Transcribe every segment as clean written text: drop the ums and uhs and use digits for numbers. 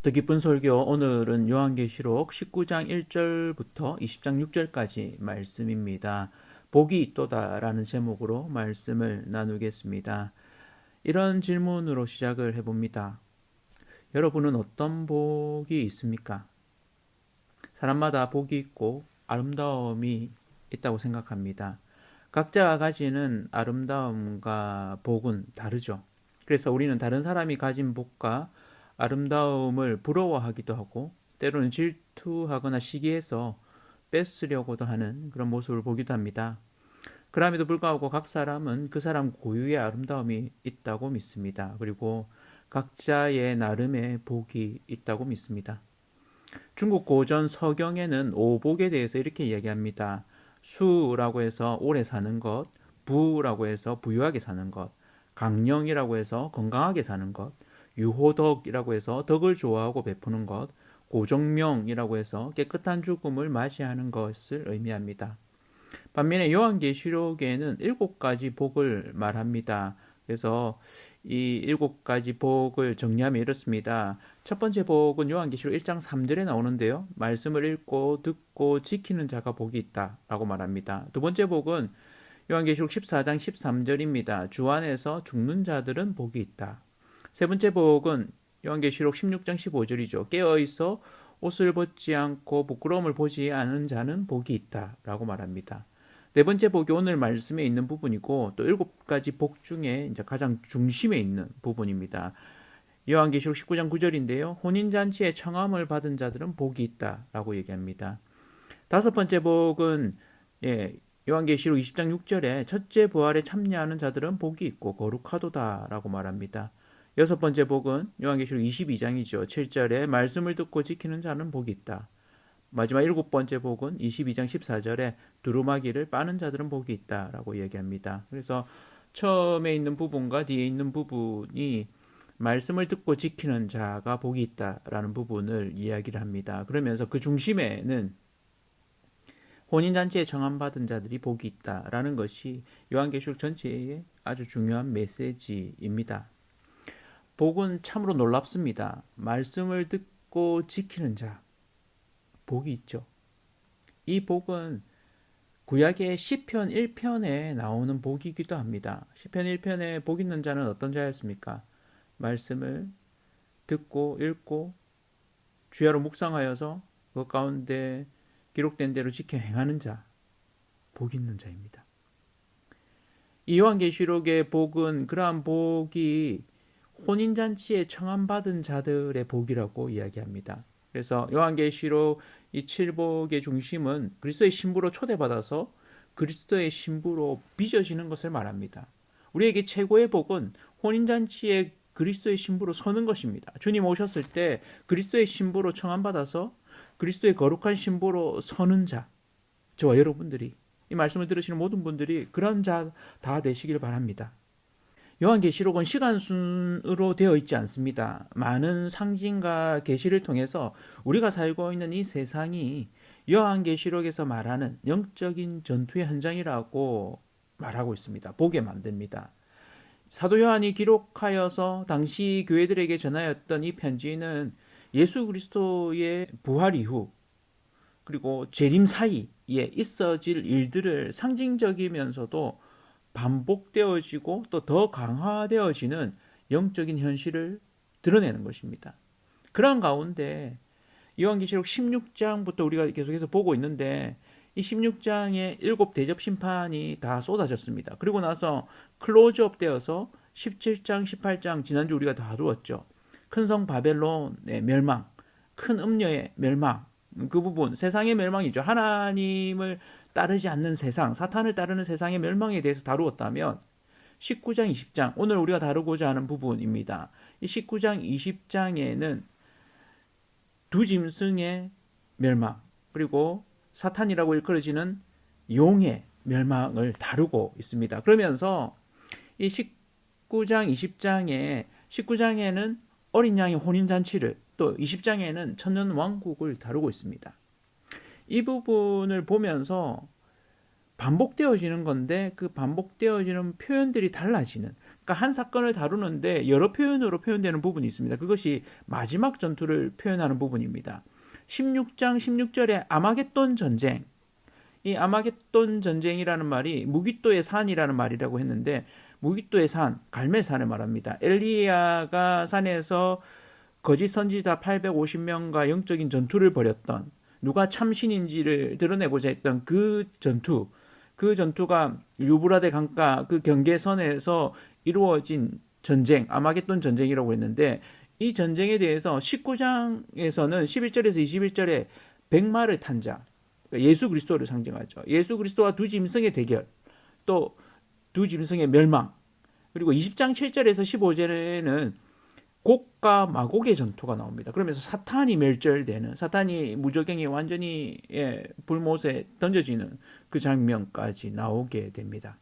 뜻깊은 설교, 오늘은 요한계시록 19장 1절부터 20장 6절까지 말씀입니다. 복이 있도다 라는 제목으로 말씀을 나누겠습니다. 이런 질문으로 시작을 해봅니다. 여러분은 어떤 복이 있습니까? 사람마다 복이 있고 아름다움이 있다고 생각합니다. 각자가 가지는 아름다움과 복은 다르죠. 그래서 우리는 다른 사람이 가진 복과 아름다움을 부러워하기도 하고 때로는 질투하거나 시기해서 뺏으려고도 하는 그런 모습을 보기도 합니다. 그럼에도 불구하고 각 사람은 그 사람 고유의 아름다움이 있다고 믿습니다. 그리고 각자의 나름의 복이 있다고 믿습니다. 중국 고전 서경에는 오복에 대해서 이렇게 이야기합니다. 수라고 해서 오래 사는 것, 부라고 해서 부유하게 사는 것, 강령이라고 해서 건강하게 사는 것, 유호덕이라고 해서 덕을 좋아하고 베푸는 것, 고정명이라고 해서 깨끗한 죽음을 맞이하는 것을 의미합니다. 반면에 요한계시록에는 7가지 복을 말합니다. 그래서 이 7가지 복을 정리하면 이렇습니다. 첫 번째 복은 요한계시록 1장 3절에 나오는데요. 말씀을 읽고 듣고 지키는 자가 복이 있다 라고 말합니다. 두 번째 복은 요한계시록 14장 13절입니다. 주 안에서 죽는 자들은 복이 있다. 세 번째 복은 요한계시록 16장 15절이죠. 깨어있어 옷을 벗지 않고 부끄러움을 보지 않은 자는 복이 있다 라고 말합니다. 네 번째 복이 오늘 말씀에 있는 부분이고 또 7가지 복 중에 이제 가장 중심에 있는 부분입니다. 요한계시록 19장 9절인데요. 혼인잔치에 청함을 받은 자들은 복이 있다 라고 얘기합니다. 다섯 번째 복은 요한계시록 20장 6절에 첫째 부활에 참여하는 자들은 복이 있고 거룩하도다 라고 말합니다. 여섯 번째 복은 요한계시록 22장이죠. 7절에 말씀을 듣고 지키는 자는 복이 있다. 마지막 7번째 복은 22장 14절에 두루마기를 빠는 자들은 복이 있다 라고 얘기합니다. 그래서 처음에 있는 부분과 뒤에 있는 부분이 말씀을 듣고 지키는 자가 복이 있다라는 부분을 이야기를 합니다. 그러면서 그 중심에는 혼인잔치에 청함받은 자들이 복이 있다라는 것이 요한계시록 전체의 아주 중요한 메시지입니다. 복은 참으로 놀랍습니다. 말씀을 듣고 지키는 자, 복이 있죠. 이 복은 구약의 시편 1편에 나오는 복이기도 합니다. 시편 1편에 복 있는 자는 어떤 자였습니까? 말씀을 듣고 읽고 주야로 묵상하여서 그 가운데 기록된 대로 지켜 행하는 자, 복 있는 자입니다. 이 요한계시록의 복은 그러한 복이 혼인잔치에 청함받은 자들의 복이라고 이야기합니다. 그래서 요한계시록 이 7복의 중심은 그리스도의 신부로 초대받아서 그리스도의 신부로 빚어지는 것을 말합니다. 우리에게 최고의 복은 혼인잔치에 그리스도의 신부로 서는 것입니다. 주님 오셨을 때 그리스도의 신부로 청함받아서 그리스도의 거룩한 신부로 서는 자, 저와 여러분들이, 이 말씀을 들으시는 모든 분들이 그런 자 다 되시길 바랍니다. 요한계시록은 시간순으로 되어 있지 않습니다. 많은 상징과 계시를 통해서 우리가 살고 있는 이 세상이 요한계시록에서 말하는 영적인 전투의 현장이라고 말하고 있습니다. 보게 만듭니다. 사도 요한이 기록하여서 당시 교회들에게 전하였던 이 편지는 예수 그리스도의 부활 이후 그리고 재림 사이에 있어질 일들을 상징적이면서도 반복되어지고 또 더 강화되어지는 영적인 현실을 드러내는 것입니다. 그런 가운데 요한계시록 16장부터 우리가 계속해서 보고 있는데 이 16장에 7 대접 심판이 다 쏟아졌습니다. 그리고 나서 클로즈업 되어서 17장, 18장 지난주 우리가 다루었죠. 큰 성 바벨론의 멸망, 큰 음녀의 멸망, 그 부분 세상의 멸망이죠. 하나님을 따르지 않는 세상, 사탄을 따르는 세상의 멸망에 대해서 다루었다면 19장, 20장, 오늘 우리가 다루고자 하는 부분입니다. 이 19장, 20장에는 두 짐승의 멸망, 그리고 사탄이라고 일컬어지는 용의 멸망을 다루고 있습니다. 그러면서 이 19장, 19장에는 어린 양의 혼인잔치를, 또 20장에는 천년 왕국을 다루고 있습니다. 이 부분을 보면서 반복되어지는 건데 그 반복되어지는 표현들이 달라지는, 그러니까 한 사건을 다루는데 여러 표현으로 표현되는 부분이 있습니다. 그것이 마지막 전투를 표현하는 부분입니다. 16장 16절에 아마겟돈 전쟁, 이 아마겟돈 전쟁이라는 말이 무기또의 산이라는 말이라고 했는데, 무기또의 산, 갈멜산을 말합니다. 엘리야가 산에서 거짓 선지자 850명과 영적인 전투를 벌였던, 누가 참신인지를 드러내고자 했던 그 전투가 유브라데 강가 그 경계선에서 이루어진 전쟁, 아마겟돈 전쟁이라고 했는데, 이 전쟁에 대해서 19장에서는 11절에서 21절에 백마를 탄 자, 예수 그리스도를 상징하죠. 예수 그리스도와 두 짐승의 대결, 또 두 짐승의 멸망, 그리고 20장 7절에서 15절에는 곡과 마곡의 전투가 나옵니다. 그러면서 사탄이 멸절되는, 사탄이 무저갱이 완전히 불못에 던져지는 그 장면까지 나오게 됩니다.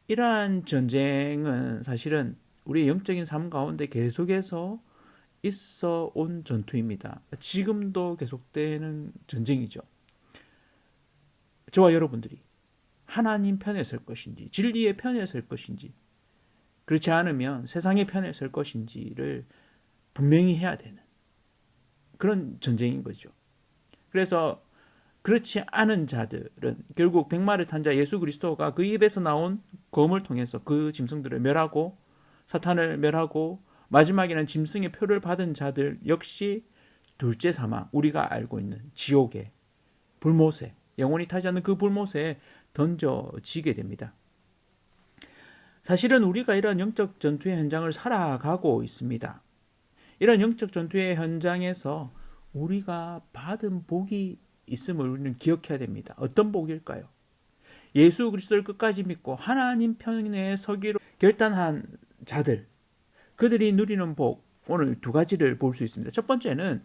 이러한 전쟁은 사실은 우리의 영적인 삶 가운데 계속해서 있어 온 전투입니다. 지금도 계속되는 전쟁이죠. 저와 여러분들이 하나님 편에 설 것인지, 진리의 편에 설 것인지, 그렇지 않으면 세상의 편에 설 것인지를 분명히 해야 되는 그런 전쟁인 거죠. 그래서 그렇지 않은 자들은 결국 백마를 탄 자 예수 그리스도가 그 입에서 나온 검을 통해서 그 짐승들을 멸하고 사탄을 멸하고 마지막에는 짐승의 표를 받은 자들 역시 둘째 사망, 우리가 알고 있는 지옥의 불못에, 영원히 타지 않는 그 불못에 던져지게 됩니다. 사실은 우리가 이런 영적 전투의 현장을 살아가고 있습니다. 이런 영적 전투의 현장에서 우리가 받은 복이 있음을 우리는 기억해야 됩니다. 어떤 복일까요? 예수 그리스도를 끝까지 믿고 하나님 편에 서기로 결단한 자들, 그들이 누리는 복, 오늘 두 가지를 볼 수 있습니다. 첫 번째는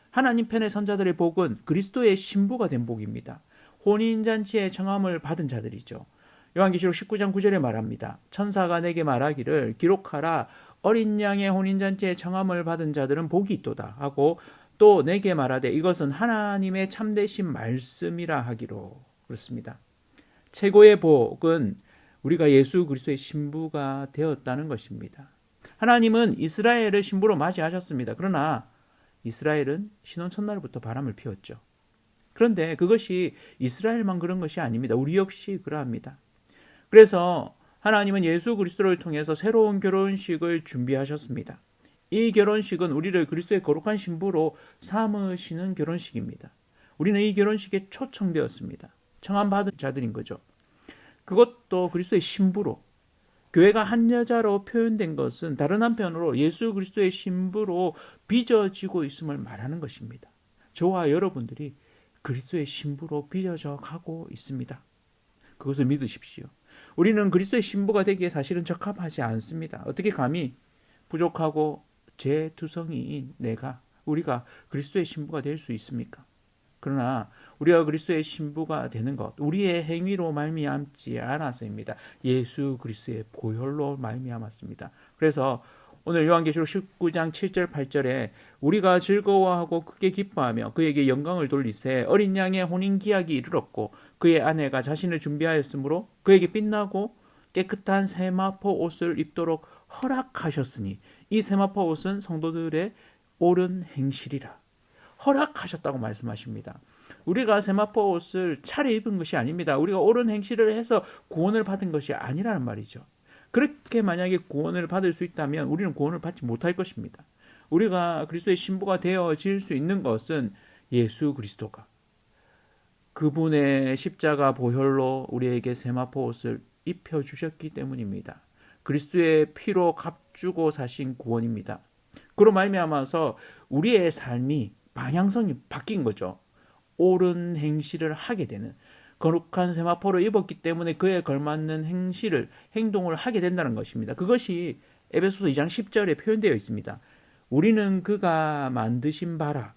하나님 편의 선자들의 복은 그리스도의 신부가 된 복입니다. 혼인잔치의 청함을 받은 자들이죠. 요한계시록 19장 9절에 말합니다. 천사가 내게 말하기를 기록하라, 어린 양의 혼인잔치에 청함을 받은 자들은 복이 있도다 하고, 또 내게 말하되 이것은 하나님의 참되신 말씀이라 하기로. 그렇습니다. 최고의 복은 우리가 예수 그리스도의 신부가 되었다는 것입니다. 하나님은 이스라엘을 신부로 맞이하셨습니다. 그러나 이스라엘은 신혼 첫날부터 바람을 피웠죠. 그런데 그것이 이스라엘만 그런 것이 아닙니다. 우리 역시 그러합니다. 그래서 하나님은 예수 그리스도를 통해서 새로운 결혼식을 준비하셨습니다. 이 결혼식은 우리를 그리스도의 거룩한 신부로 삼으시는 결혼식입니다. 우리는 이 결혼식에 초청되었습니다. 청함받은 자들인 거죠. 그것도 그리스도의 신부로, 교회가 한 여자로 표현된 것은 다른 한편으로 예수 그리스도의 신부로 빚어지고 있음을 말하는 것입니다. 저와 여러분들이 그리스도의 신부로 빚어져 가고 있습니다. 그것을 믿으십시오. 우리는 그리스도의 신부가 되기에 사실은 적합하지 않습니다. 어떻게 감히 부족하고 죄투성이인 우리가 그리스도의 신부가 될 수 있습니까? 그러나 우리가 그리스도의 신부가 되는 것, 우리의 행위로 말미암지 않아서입니다. 예수 그리스도의 보혈로 말미암았습니다. 그래서 오늘 요한계시록 19장 7절 8절에 우리가 즐거워하고 크게 기뻐하며 그에게 영광을 돌리세 어린 양의 혼인기약이 이르렀고 그의 아내가 자신을 준비하였으므로 그에게 빛나고 깨끗한 세마포 옷을 입도록 허락하셨으니 이 세마포 옷은 성도들의 옳은 행실이라. 허락하셨다고 말씀하십니다. 우리가 세마포 옷을 차려입은 것이 아닙니다. 우리가 옳은 행실을 해서 구원을 받은 것이 아니라는 말이죠. 그렇게 만약에 구원을 받을 수 있다면 우리는 구원을 받지 못할 것입니다. 우리가 그리스도의 신부가 되어질 수 있는 것은 예수 그리스도가 그분의 십자가 보혈로 우리에게 세마포 옷을 입혀주셨기 때문입니다. 그리스도의 피로 값주고 사신 구원입니다. 그로 말미암아서 우리의 삶이 방향성이 바뀐 거죠. 옳은 행실을 하게 되는, 거룩한 세마포를 입었기 때문에 그에 걸맞는 행동을 하게 된다는 것입니다. 그것이 에베소서 2장 10절에 표현되어 있습니다. 우리는 그가 만드신 바,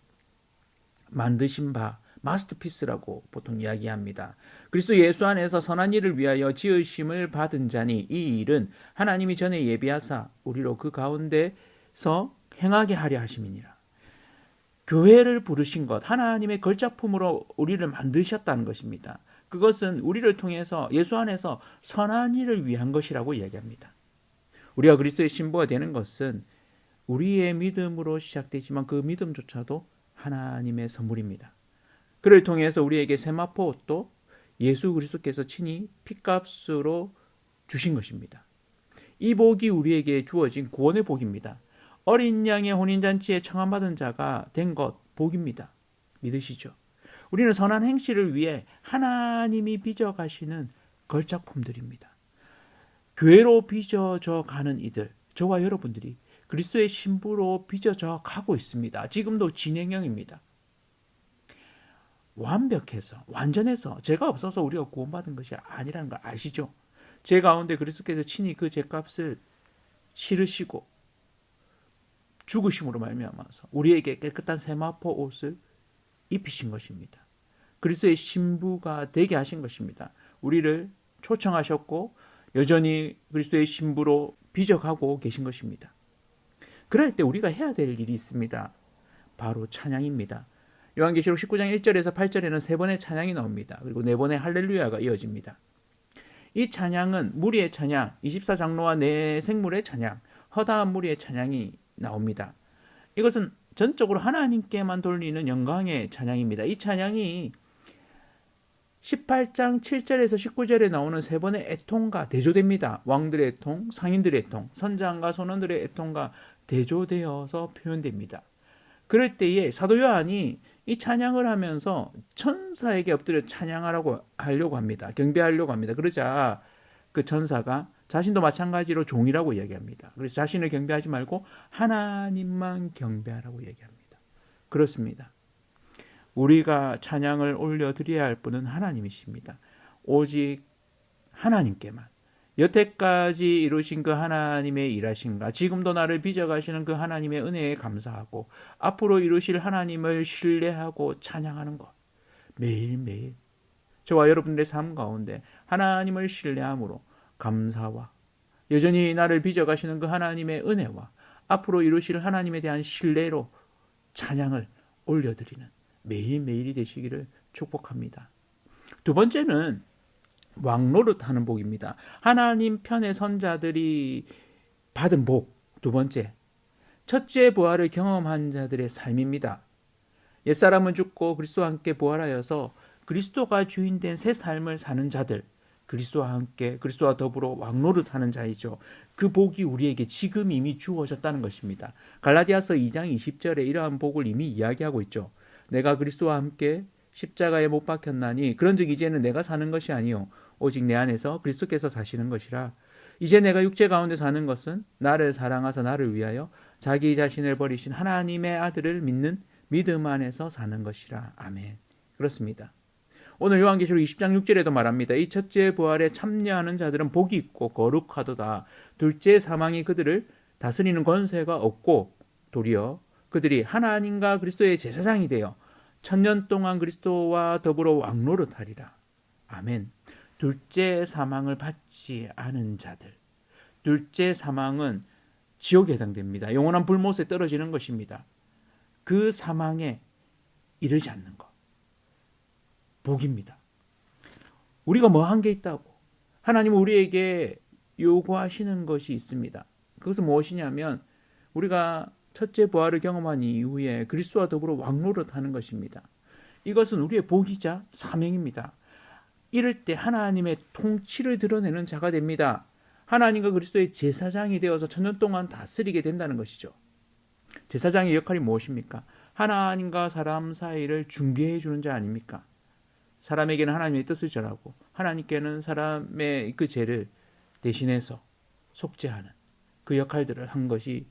마스터피스라고 보통 이야기합니다. 그리스도 예수 안에서 선한 일을 위하여 지으심을 받은 자니 이 일은 하나님이 전에 예비하사 우리로 그 가운데서 행하게 하려 하심이니라. 교회를 부르신 것, 하나님의 걸작품으로 우리를 만드셨다는 것입니다. 그것은 우리를 통해서 예수 안에서 선한 일을 위한 것이라고 이야기합니다. 우리가 그리스도의 신부가 되는 것은 우리의 믿음으로 시작되지만 그 믿음조차도 하나님의 선물입니다. 그를 통해서 우리에게 세마포 옷도 예수 그리스도께서 친히 핏값으로 주신 것입니다. 이 복이 우리에게 주어진 구원의 복입니다. 어린 양의 혼인잔치에 청함받은 자가 된 것 복입니다. 믿으시죠? 우리는 선한 행실을 위해 하나님이 빚어가시는 걸작품들입니다. 교회로 빚어져 가는 이들, 저와 여러분들이 그리스도의 신부로 빚어져 가고 있습니다. 지금도 진행형입니다. 완벽해서, 완전해서, 죄가 없어서 우리가 구원받은 것이 아니라는 걸 아시죠? 제 가운데 그리스도께서 친히 그 죄값을 치르시고 죽으심으로 말미암아서 우리에게 깨끗한 세마포 옷을 입히신 것입니다. 그리스도의 신부가 되게 하신 것입니다. 우리를 초청하셨고 여전히 그리스도의 신부로 빚어가고 계신 것입니다. 그럴 때 우리가 해야 될 일이 있습니다. 바로 찬양입니다. 요한계시록 19장 1절에서 8절에는 3번의 찬양이 나옵니다. 그리고 4번의 할렐루야가 이어집니다. 이 찬양은 무리의 찬양, 24장로와 네 생물의 찬양, 허다한 무리의 찬양이 나옵니다. 이것은 전적으로 하나님께만 돌리는 영광의 찬양입니다. 이 찬양이 18장 7절에서 19절에 나오는 3번의 애통과 대조됩니다. 왕들의 애통, 상인들의 애통, 선장과 선원들의 애통과 대조되어서 표현됩니다. 그럴 때에 사도 요한이 이 찬양을 하면서 천사에게 엎드려 찬양하려고 합니다. 경배하려고 합니다. 그러자 그 천사가 자신도 마찬가지로 종이라고 이야기합니다. 그래서 자신을 경배하지 말고 하나님만 경배하라고 얘기합니다. 그렇습니다. 우리가 찬양을 올려드려야 할 분은 하나님이십니다. 오직 하나님께만, 여태까지 이루신 그 하나님의 일하심과 지금도 나를 빚어가시는 그 하나님의 은혜에 감사하고 앞으로 이루실 하나님을 신뢰하고 찬양하는 것, 매일매일 저와 여러분들의 삶 가운데 하나님을 신뢰함으로 감사와 여전히 나를 빚어가시는 그 하나님의 은혜와 앞으로 이루실 하나님에 대한 신뢰로 찬양을 올려드리는 매일매일이 되시기를 축복합니다. 두 번째는 왕노릇하는 복입니다. 하나님 편의 선자들이 받은 복. 두 번째, 첫째 부활을 경험한 자들의 삶입니다. 옛사람은 죽고 그리스도와 함께 부활하여서 그리스도가 주인된 새 삶을 사는 자들, 그리스도와 함께 그리스도와 더불어 왕노릇하는 자이죠. 그 복이 우리에게 지금 이미 주어졌다는 것입니다. 갈라디아서 2장 20절에 이러한 복을 이미 이야기하고 있죠. 내가 그리스도와 함께 십자가에 못 박혔나니 그런즉 이제는 내가 사는 것이 아니요 오직 내 안에서 그리스도께서 사시는 것이라. 이제 내가 육체 가운데 사는 것은 나를 사랑하사 나를 위하여 자기 자신을 버리신 하나님의 아들을 믿는 믿음 안에서 사는 것이라. 아멘. 그렇습니다. 오늘 요한계시록 20장 6절에도 말합니다. 이 첫째 부활에 참여하는 자들은 복이 있고 거룩하도다. 둘째 사망이 그들을 다스리는 권세가 없고 도리어 그들이 하나님과 그리스도의 제사장이 되어 천년 동안 그리스도와 더불어 왕노릇하리라. 아멘. 둘째 사망을 받지 않은 자들. 둘째 사망은 지옥에 해당됩니다. 영원한 불못에 떨어지는 것입니다. 그 사망에 이르지 않는 것. 복입니다. 우리가 뭐 한 게 있다고? 하나님은 우리에게 요구하시는 것이 있습니다. 그것은 무엇이냐면 우리가 첫째 부활을 경험한 이후에 그리스도와 더불어 왕노릇하는 것입니다. 이것은 우리의 복이자 사명입니다. 이럴 때 하나님의 통치를 드러내는 자가 됩니다. 하나님과 그리스도의 제사장이 되어서 천년 동안 다스리게 된다는 것이죠. 제사장의 역할이 무엇입니까? 하나님과 사람 사이를 중개해 주는 자 아닙니까? 사람에게는 하나님의 뜻을 전하고 하나님께는 사람의 그 죄를 대신해서 속죄하는 그 역할들을 한 것이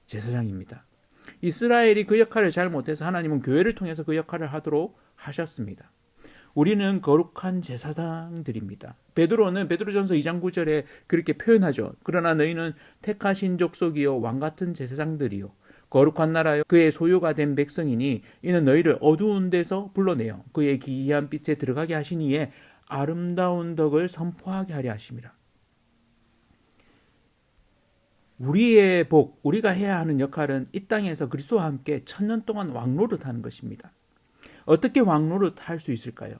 제사장입니다. 이스라엘이 그 역할을 잘 못해서 하나님은 교회를 통해서 그 역할을 하도록 하셨습니다. 우리는 거룩한 제사장들입니다. 베드로는 베드로전서 2장 9절에 그렇게 표현하죠. 그러나 너희는 택하신 족속이요 왕같은 제사장들이요 거룩한 나라요 그의 소유가 된 백성이니 이는 너희를 어두운 데서 불러내어 그의 기이한 빛에 들어가게 하시니에 아름다운 덕을 선포하게 하려 하심이라. 우리의 복, 우리가 해야 하는 역할은 이 땅에서 그리스도와 함께 천년 동안 왕노릇하는 것입니다. 어떻게 왕노릇할 수 있을까요?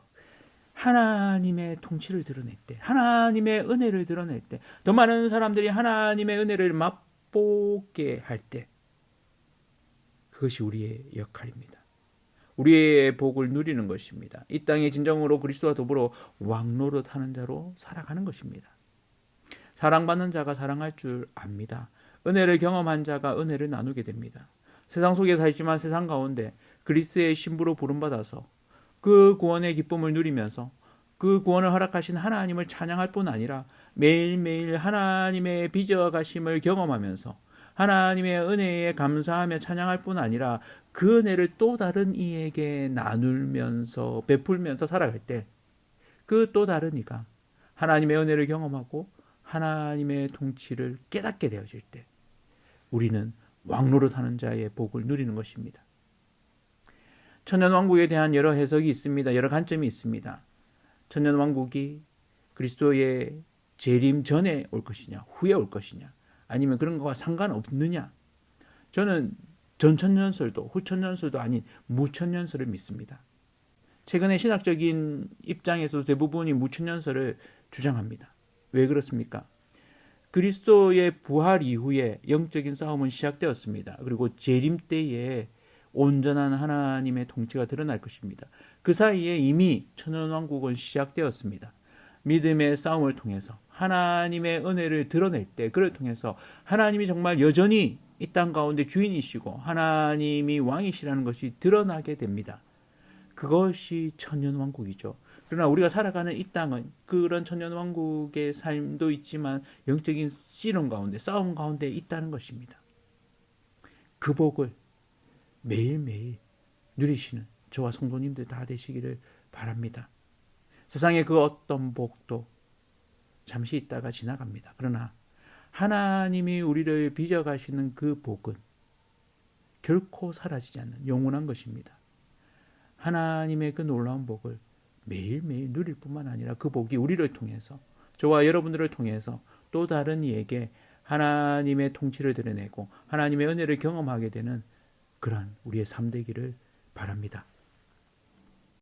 하나님의 통치를 드러낼 때, 하나님의 은혜를 드러낼 때, 더 많은 사람들이 하나님의 은혜를 맛보게 할 때, 그것이 우리의 역할입니다. 우리의 복을 누리는 것입니다. 이 땅에 진정으로 그리스도와 더불어 왕노릇하는 자로 살아가는 것입니다. 사랑받는 자가 사랑할 줄 압니다. 은혜를 경험한 자가 은혜를 나누게 됩니다. 세상 속에 살지만 세상 가운데 그리스도의 신부로 부름받아서 그 구원의 기쁨을 누리면서 그 구원을 허락하신 하나님을 찬양할 뿐 아니라 매일매일 하나님의 빚어가심을 경험하면서 하나님의 은혜에 감사하며 찬양할 뿐 아니라 그 은혜를 또 다른 이에게 나누면서 베풀면서 살아갈 때 그 또 다른 이가 하나님의 은혜를 경험하고 하나님의 통치를 깨닫게 되어질 때 우리는 왕노릇하는 자의 복을 누리는 것입니다. 천년왕국에 대한 여러 해석이 있습니다. 여러 관점이 있습니다. 천년왕국이 그리스도의 재림 전에 올 것이냐 후에 올 것이냐 아니면 그런 것과 상관없느냐. 저는 전천년설도 후천년설도 아닌 무천년설을 믿습니다. 최근에 신학적인 입장에서도 대부분이 무천년설을 주장합니다. 왜 그렇습니까? 그리스도의 부활 이후에 영적인 싸움은 시작되었습니다. 그리고 재림 때에 온전한 하나님의 통치가 드러날 것입니다. 그 사이에 이미 천년왕국은 시작되었습니다. 믿음의 싸움을 통해서 하나님의 은혜를 드러낼 때 그를 통해서 하나님이 정말 여전히 이 땅 가운데 주인이시고 하나님이 왕이시라는 것이 드러나게 됩니다. 그것이 천년왕국이죠. 그러나 우리가 살아가는 이 땅은 그런 천년왕국의 삶도 있지만 영적인 씨름 가운데 싸움 가운데 있다는 것입니다. 그 복을 매일매일 누리시는 저와 성도님들 다 되시기를 바랍니다. 세상의 그 어떤 복도 잠시 있다가 지나갑니다. 그러나 하나님이 우리를 빚어가시는 그 복은 결코 사라지지 않는 영원한 것입니다. 하나님의 그 놀라운 복을 매일매일 누릴 뿐만 아니라 그 복이 우리를 통해서 저와 여러분들을 통해서 또 다른 이에게 하나님의 통치를 드러내고 하나님의 은혜를 경험하게 되는 그러한 우리의 삶 되기를 바랍니다.